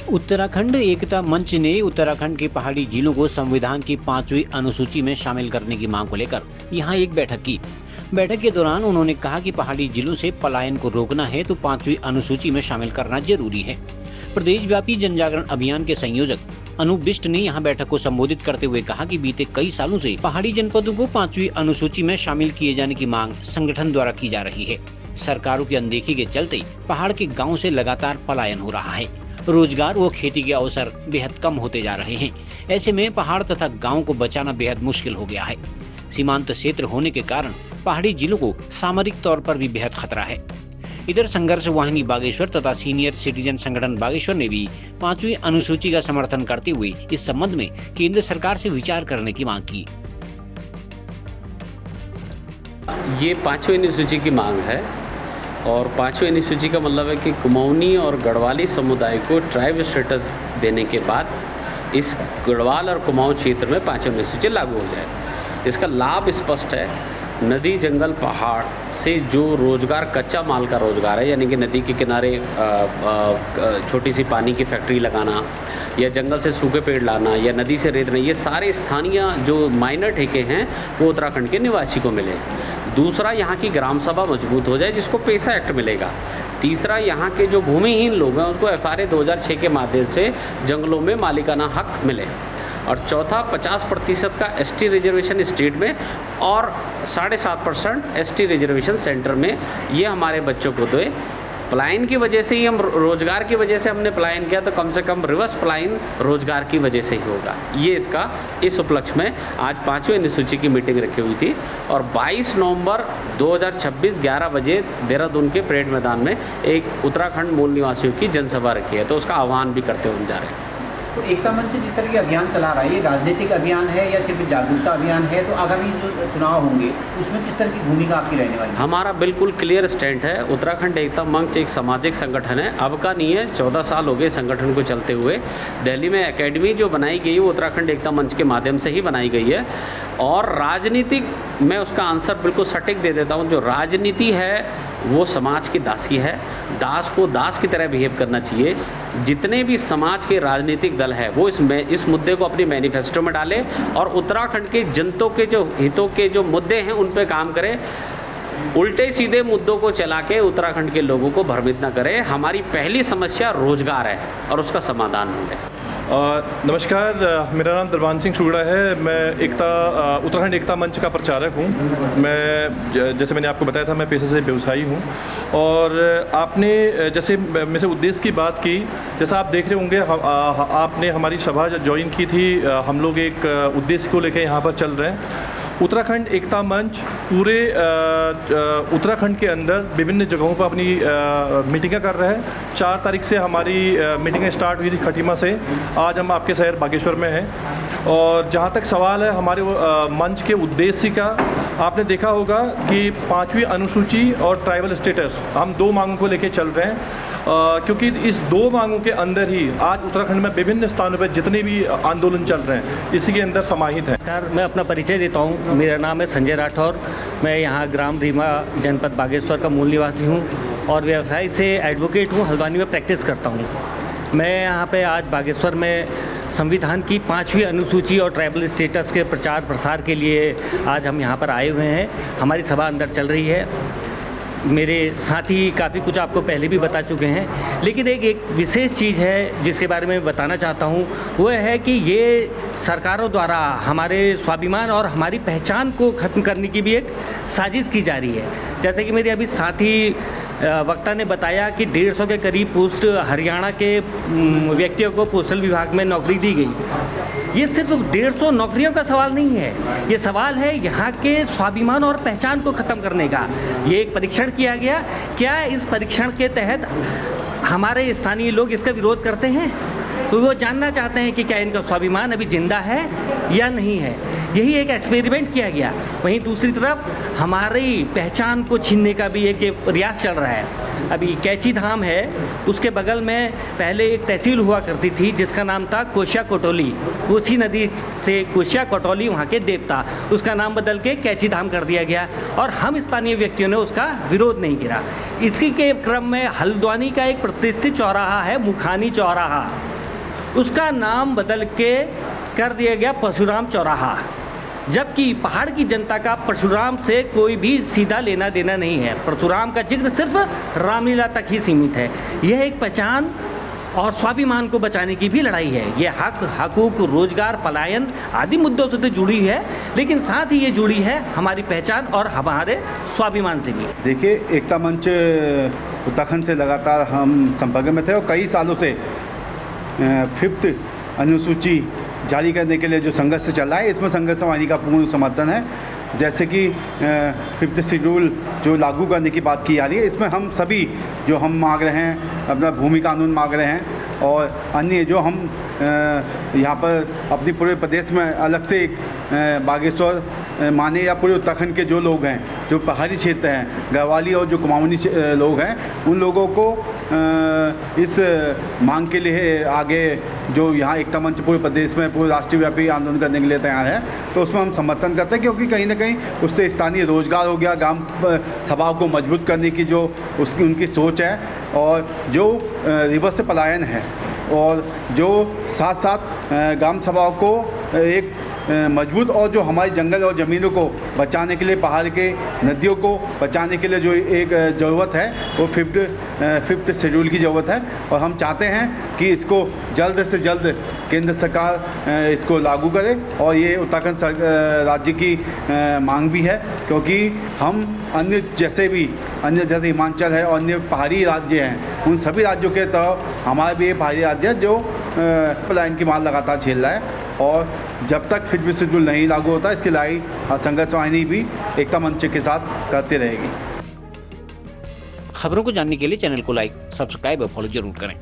उत्तराखंड एकता मंच ने उत्तराखंड के पहाड़ी जिलों को संविधान की 5वीं अनुसूची में शामिल करने की मांग को लेकर यहां एक बैठक की। बैठक के दौरान उन्होंने कहा कि पहाड़ी जिलों से पलायन को रोकना है तो 5वीं अनुसूची में शामिल करना जरूरी है। प्रदेश व्यापी जन जागरण अभियान के संयोजक अनूप बिष्ट ने यहां बैठक को संबोधित करते हुए कहा कि बीते कई सालों से पहाड़ी जनपदों को 5वीं अनुसूची में शामिल किए जाने की मांग संगठन द्वारा की जा रही है। सरकारों की अनदेखी के चलते पहाड़ के गाँव से लगातार पलायन हो रहा है। रोजगार व खेती के अवसर बेहद कम होते जा रहे हैं। ऐसे में पहाड़ तथा गांव को बचाना बेहद मुश्किल हो गया है। सीमांत क्षेत्र होने के कारण पहाड़ी जिलों को सामरिक तौर पर भी बेहद खतरा है। इधर संघर्ष वाहिनी बागेश्वर तथा सीनियर सिटीजन संगठन बागेश्वर ने भी 5वीं अनुसूची का समर्थन करते हुए इस संबंध में केंद्र सरकार से विचार करने की मांग की। ये 5वीं अनुसूची की मांग है और 5वीं अनुसूची का मतलब है कि कुमाऊनी और गढ़वाली समुदाय को ट्राइब स्टेटस देने के बाद इस गढ़वाल और कुमाऊं क्षेत्र में 5वीं अनुसूची लागू हो जाए। इसका लाभ स्पष्ट है। नदी जंगल पहाड़ से जो रोज़गार कच्चा माल का रोज़गार है, यानी कि नदी के किनारे छोटी सी पानी की फैक्ट्री लगाना या जंगल से सूखे पेड़ लाना या नदी से रेत नहीं, ये सारे स्थानीय जो माइनर ठेके हैं वो उत्तराखंड के निवासी को मिले। दूसरा, यहाँ की ग्राम सभा मजबूत हो जाए जिसको पैसा एक्ट मिलेगा। तीसरा, यहाँ के जो भूमिहीन लोग हैं उनको FRA 2006 के माध्यम से जंगलों में मालिकाना हक मिले। और चौथा, 50% का ST रिजर्वेशन स्टेट में और 7.5% ST रिजर्वेशन सेंटर में, ये हमारे बच्चों को दे। पलायन की वजह से ही हम रोज़गार की वजह से हमने पलायन किया, तो कम से कम रिवर्स पलायन रोज़गार की वजह से ही होगा। ये इसका इस उपलक्ष्य में आज 5वीं अनुसूची की मीटिंग रखी हुई थी और 22 नवंबर 2026 11 बजे देहरादून के परेड मैदान में एक उत्तराखंड मूल निवासियों की जनसभा रखी है, तो उसका आह्वान भी करते हुए जा रहे हैं। तो एकता मंच जिस तरह के अभियान चला रहा है, ये राजनीतिक अभियान है या सिर्फ जागरूकता अभियान है? तो आगामी जो चुनाव होंगे उसमें किस तरह की भूमिका आपकी रहने वाली है? हमारा बिल्कुल क्लियर स्टैंड है। उत्तराखंड एकता मंच एक सामाजिक संगठन है, अब का नहीं है। 14 साल हो गए संगठन को चलते हुए। दिल्ली में एकेडमी जो बनाई गई है वो उत्तराखंड एकता मंच के माध्यम से ही बनाई गई है। और राजनीतिक, मैं उसका आंसर बिल्कुल सटीक दे देता हूँ, जो राजनीति है वो समाज की दासी है। दास को दास की तरह बिहेव करना चाहिए। जितने भी समाज के राजनीतिक दल है वो इस मुद्दे को अपनी मैनिफेस्टो में डाले और उत्तराखंड के जनता के जो हितों के जो मुद्दे हैं उन पे काम करें। उल्टे सीधे मुद्दों को चला के उत्तराखंड के लोगों को भ्रमित न करें। हमारी पहली समस्या रोजगार है और उसका समाधान ढूंढें। नमस्कार, मेरा नाम दरबान सिंह शुगड़ा है। मैं उत्तराखंड एकता मंच का प्रचारक हूँ। मैं, जैसे मैंने आपको बताया था, मैं पेशे से व्यवसायी हूँ। और आपने जैसे मेरे से उद्देश्य की बात की, जैसा आप देख रहे होंगे, आपने हमारी सभा ज्वाइन की थी। हम लोग एक उद्देश्य को लेकर यहाँ पर चल रहे हैं। उत्तराखंड एकता मंच पूरे उत्तराखंड के अंदर विभिन्न जगहों पर अपनी मीटिंगें कर रहे हैं। 4 तारीख से हमारी मीटिंगें स्टार्ट हुई थी खटीमा से। आज हम आपके शहर बागेश्वर में हैं। और जहाँ तक सवाल है हमारे मंच के उद्देश्य का, आपने देखा होगा कि 5वीं अनुसूची और ट्राइबल स्टेटस, हम 2 मांगों को लेकर चल रहे हैं। क्योंकि इस 2 मांगों के अंदर ही आज उत्तराखंड में विभिन्न स्थानों पर जितने भी आंदोलन चल रहे हैं इसी के अंदर समाहित हैं। मैं अपना परिचय देता हूँ। मेरा नाम है संजय राठौर। मैं यहाँ ग्राम रीमा जनपद बागेश्वर का मूल निवासी हूँ और व्यवसाय से एडवोकेट हूँ। हल्द्वानी में प्रैक्टिस करता हूँ। मैं यहाँ पे आज बागेश्वर में संविधान की 5वीं अनुसूची और ट्राइबल स्टेटस के प्रचार प्रसार के लिए आज हम यहाँ पर आए हुए हैं। हमारी सभा अंदर चल रही है। मेरे साथी काफ़ी कुछ आपको पहले भी बता चुके हैं, लेकिन एक विशेष चीज़ है जिसके बारे में बताना चाहता हूँ। वो है कि ये सरकारों द्वारा हमारे स्वाभिमान और हमारी पहचान को ख़त्म करने की भी एक साजिश की जा रही है। जैसे कि मेरे अभी साथी वक्ता ने बताया कि 150 के करीब पोस्ट हरियाणा के व्यक्तियों को पोस्टल विभाग में नौकरी दी गई। ये सिर्फ 150 नौकरियों का सवाल नहीं है, ये सवाल है यहाँ के स्वाभिमान और पहचान को ख़त्म करने का। ये एक परीक्षण किया गया। क्या इस परीक्षण के तहत हमारे स्थानीय लोग इसका विरोध करते हैं? तो वो जानना चाहते हैं कि क्या इनका स्वाभिमान अभी जिंदा है या नहीं है। यही एक एक्सपेरिमेंट किया गया। वहीं दूसरी तरफ हमारी पहचान को छीनने का भी एक प्रयास चल रहा है। अभी कैची धाम है, उसके बगल में पहले एक तहसील हुआ करती थी जिसका नाम था कोशिया कोटोली। कोसी नदी से कोशिया कोटोली वहाँ के देवता, उसका नाम बदल के कैची धाम कर दिया गया और हम स्थानीय व्यक्तियों ने उसका विरोध नहीं किया। इसी के क्रम में हल्द्वानी का एक प्रतिष्ठित चौराहा है, मुखानी चौराहा। उसका नाम बदल के कर दिया गया परशुराम चौराहा, जबकि पहाड़ की जनता का परशुराम से कोई भी सीधा लेना देना नहीं है। परशुराम का जिक्र सिर्फ रामलीला तक ही सीमित है। यह एक पहचान और स्वाभिमान को बचाने की भी लड़ाई है। ये हक, हकूक, रोजगार, पलायन आदि मुद्दों से तो जुड़ी है, लेकिन साथ ही ये जुड़ी है हमारी पहचान और हमारे स्वाभिमान से भी। देखिए, एकता मंच उत्तराखंड से लगातार हम संपर्क में थे और कई सालों से 5th अनुसूची जारी करने के लिए जो संघर्ष चल रहा है, इसमें संघर्ष समानी का पूर्ण समर्थन है। जैसे कि 5th शेड्यूल जो लागू करने की बात की जा रही है, इसमें हम सभी जो हम मांग रहे हैं, अपना भूमि कानून मांग रहे हैं और अन्य जो हम यहाँ पर अपनी पूरे प्रदेश में अलग से एक बागेश्वर माने या पूरे उत्तराखंड के जो लोग हैं, जो पहाड़ी क्षेत्र हैं, गढ़वाली और जो कुमाऊनी लोग हैं, उन लोगों को इस मांग के लिए आगे जो यहाँ एकता मंच पूरे प्रदेश में पूरे राष्ट्रव्यापी आंदोलन करने के लिए तैयार है, तो उसमें हम समर्थन करते हैं, क्योंकि कहीं ना कहीं उससे स्थानीय रोजगार हो गया, ग्राम सभाओं को मजबूत करने की जो उनकी सोच है, और जो रिवर्स से पलायन है, और जो साथ साथ ग्राम सभाओं को एक मजबूत और जो हमारी जंगल और ज़मीनों को बचाने के लिए, पहाड़ के नदियों को बचाने के लिए जो एक ज़रूरत है, वो 5th शेड्यूल की ज़रूरत है। और हम चाहते हैं कि इसको जल्द से जल्द केंद्र सरकार इसको लागू करे, और ये उत्तराखंड राज्य की मांग भी है, क्योंकि हम अन्य जैसे जैसे हिमाचल है और अन्य पहाड़ी राज्य हैं, उन सभी राज्यों के तरह हमारा भी ये पहाड़ी राज्य है जो पलायन की मार लगातार झेल रहा है। और जब तक 5th शेड्यूल नहीं लागू होता, इसकी लड़ाई संघर्ष वाहिनी भी एकता मंच के साथ करती रहेगी। खबरों को जानने के लिए चैनल को लाइक, सब्सक्राइब और फॉलो जरूर करें।